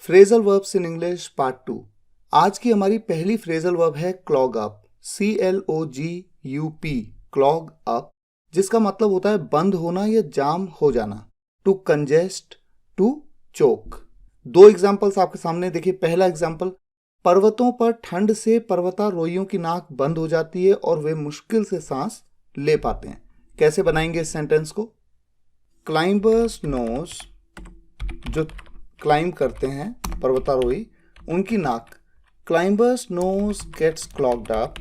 Phrasal verbs in English part 2। आज की हमारी पहली फ्रेजल वर्ब है clog up, CLOGUP, clog up, जिसका मतलब होता है बंद होना या जाम हो जाना। टू कंजेस्ट, टू चोक। दो एग्जाम्पल्स आपके सामने देखिए। पहला एग्जाम्पल, पर्वतों पर ठंड से पर्वतारोहियों की नाक बंद हो जाती है और वे मुश्किल से सांस ले पाते हैं। कैसे बनाएंगे इस सेंटेंस को? क्लाइंबर्स नोज, जो क्लाइंब करते हैं पर्वतारोही, उनकी नाक, climbers nose gets clogged up.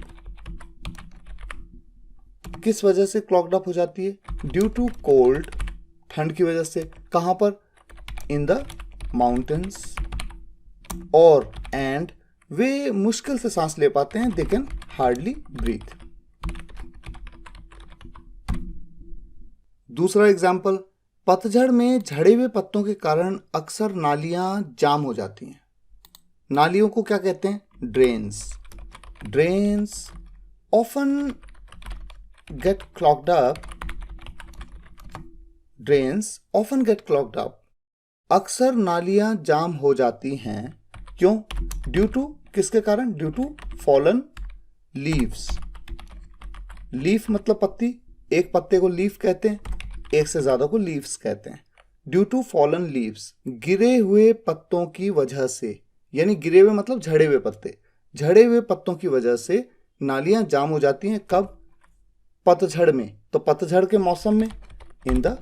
किस वजह से क्लॉग्ड अप हो जाती है? ड्यू टू कोल्ड, ठंड की वजह से। कहां पर? In the mountains. और एंड, वे मुश्किल से सांस ले पाते हैं, दे कैन हार्डली ब्रीथ। दूसरा एग्जाम्पल, पतझड़ में झड़े हुए पत्तों के कारण अक्सर नालियां जाम हो जाती हैं। नालियों को क्या कहते हैं? Drains. Drains often get clogged up. Drains often get clogged up. अक्सर नालियां जाम हो जाती हैं। क्यों? ड्यू टू, किसके कारण? Due to fallen leaves. Leaf मतलब पत्ती, एक पत्ते को लीफ कहते हैं, एक से ज्यादा को लीव्स कहते हैं। ड्यू टू फॉलन लीव्स, गिरे हुए पत्तों की वजह से, यानी गिरे हुए मतलब झड़े हुए पत्ते, झड़े हुए पत्तों की वजह से नालियां जाम हो जाती हैं। कब? पतझड़ में। तो पतझड़ के मौसम में, इन द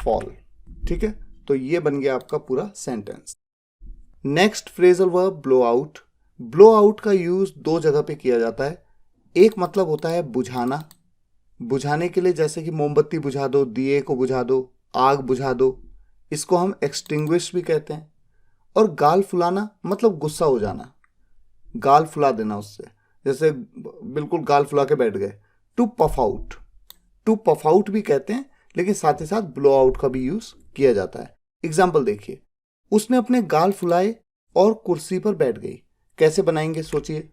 फॉल। ठीक है, तो ये बन गया आपका पूरा sentence. Next phrasal verb blow out. Blow out का यूज दो जगह पे किया जाता है। एक मतलब होता है बुझाना, बुझाने के लिए, जैसे कि मोमबत्ती बुझा दो, दिए को बुझा दो, आग बुझा दो, इसको हम एक्सटिंग्विश भी कहते हैं। और गाल फुलाना मतलब गुस्सा हो जाना, गाल फुला देना उससे, जैसे बिल्कुल गाल फुला के बैठ गए। To puff out, to puff out भी कहते हैं, लेकिन साथ ही साथ ब्लो आउट का भी यूज किया जाता है। एग्जाम्पल देखिए, उसने अपने गाल फुलाए और कुर्सी पर बैठ गई। कैसे बनाएंगे सोचिए।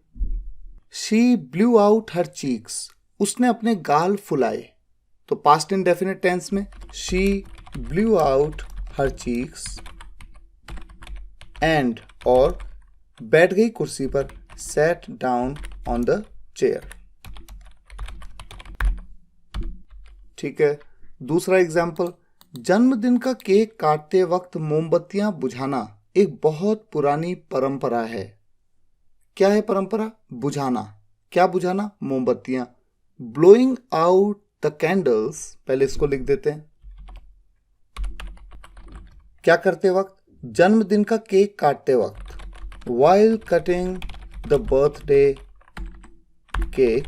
She blew out her cheeks, उसने अपने गाल फुलाए। तो पास्ट इंडेफिनिट टेंस में, she blew out her cheeks and, और बैठ गई कुर्सी पर, sat down on the chair. ठीक है, दूसरा एग्जाम्पल, जन्मदिन का केक काटते वक्त मोमबत्तियां बुझाना एक बहुत पुरानी परंपरा है। क्या है परंपरा? बुझाना। क्या बुझाना? मोमबत्तियां। ब्लोइंग आउट द कैंडल्स, पहले इसको लिख देते हैं। क्या करते वक्त? जन्मदिन का केक काटते वक्त। While cutting the birthday cake,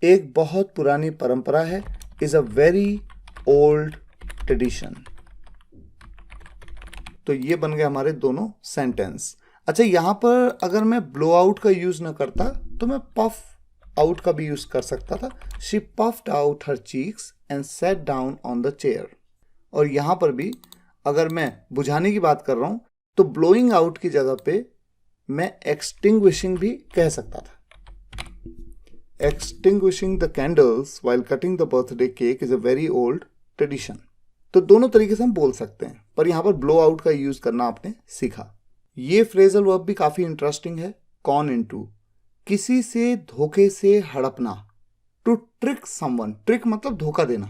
एक बहुत पुरानी परंपरा है, is a very old tradition. तो ये बन गए हमारे दोनों सेंटेंस। अच्छा, यहां पर अगर मैं ब्लो आउट का यूज ना करता तो मैं पफ आउट का भी यूज कर सकता था। She puffed out her cheeks and sat down on the chair. और यहां पर भी अगर मैं बुझाने की बात कर रहा हूं तो ब्लोइंग आउट की जगह पे मैं एक्सटिंग्विशिंग भी कह सकता था। Extinguishing the candles while cutting the birthday cake is a very old tradition. तो दोनों तरीके से हम बोल सकते हैं, पर यहां पर ब्लो आउट का यूज करना आपने सीखा। ये फ्रेजल वर्ब भी काफी इंटरेस्टिंग है। कॉन इनटू, किसी से धोखे से हड़पना। टू ट्रिक समवन, ट्रिक मतलब धोखा देना।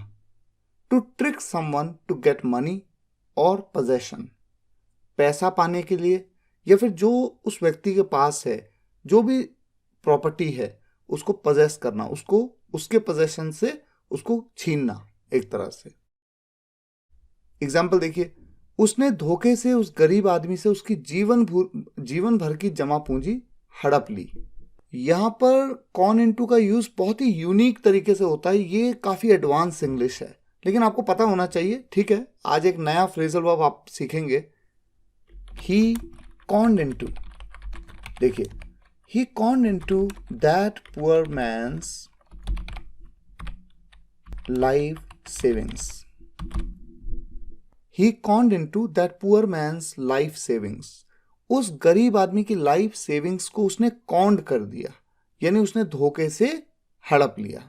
To trick someone to get money और पोजेशन, पैसा पाने के लिए, या फिर जो उस व्यक्ति के पास है, जो भी प्रॉपर्टी है, उसको पोजेस करना, उसको उसके पोजेशन से उसको छीनना एक तरह से। एग्जाम्पल देखिए, उसने धोखे से उस गरीब आदमी से उसकी जीवन भर की जमा पूंजी हड़प ली। यहां पर कॉन इनटू का यूज बहुत ही यूनिक तरीके से होता है। ये काफी एडवांस इंग्लिश है, लेकिन आपको पता होना चाहिए। ठीक है, आज एक नया फ्रेजल वर्ब आप सीखेंगे। ही कॉन्ड इनटू, देखिए, he conned into that poor man's life savings. He conned into that poor man's life savings. उस गरीब आदमी की लाइफ सेविंग्स को उसने कॉन्ड कर दिया, यानी उसने धोखे से हड़प लिया।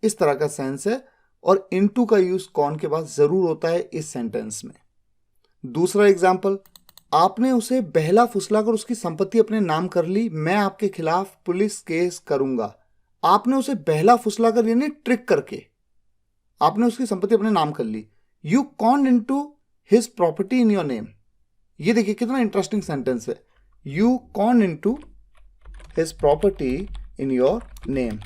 इस तरह का सेंस है, और इनटू का यूज कॉन के बाद जरूर होता है इस सेंटेंस में। दूसरा एग्जाम्पल, आपने उसे बहला फुसलाकर उसकी संपत्ति अपने नाम कर ली, मैं आपके खिलाफ पुलिस केस करूंगा। आपने उसे बहला फुसलाकर यानी ट्रिक करके आपने उसकी संपत्ति अपने नाम कर ली। You conned into his property in your name. ये देखिए कितना इंटरेस्टिंग सेंटेंस है। You conned into his property in your name.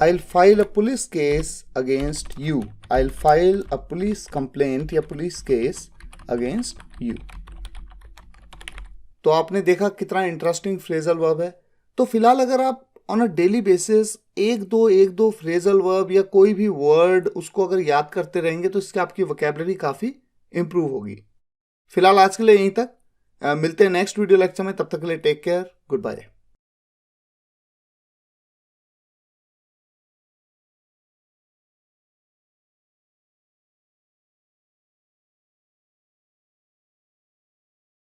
I'll file a police case against you. I'll file a police complaint या police case against you. तो आपने देखा कितना interesting phrasal verb है। तो फिलहाल अगर आप ऑन अ डेली बेसिस एक दो फ्रेजल वर्ब या कोई भी वर्ड उसको अगर याद करते रहेंगे तो इससे आपकी वोकैबुलरी काफ़ी इंप्रूव होगी। फिलहाल आज के लिए यहीं तक। मिलते हैं नेक्स्ट वीडियो लेक्चर में। तब तक के लिए टेक केयर, गुड बाय।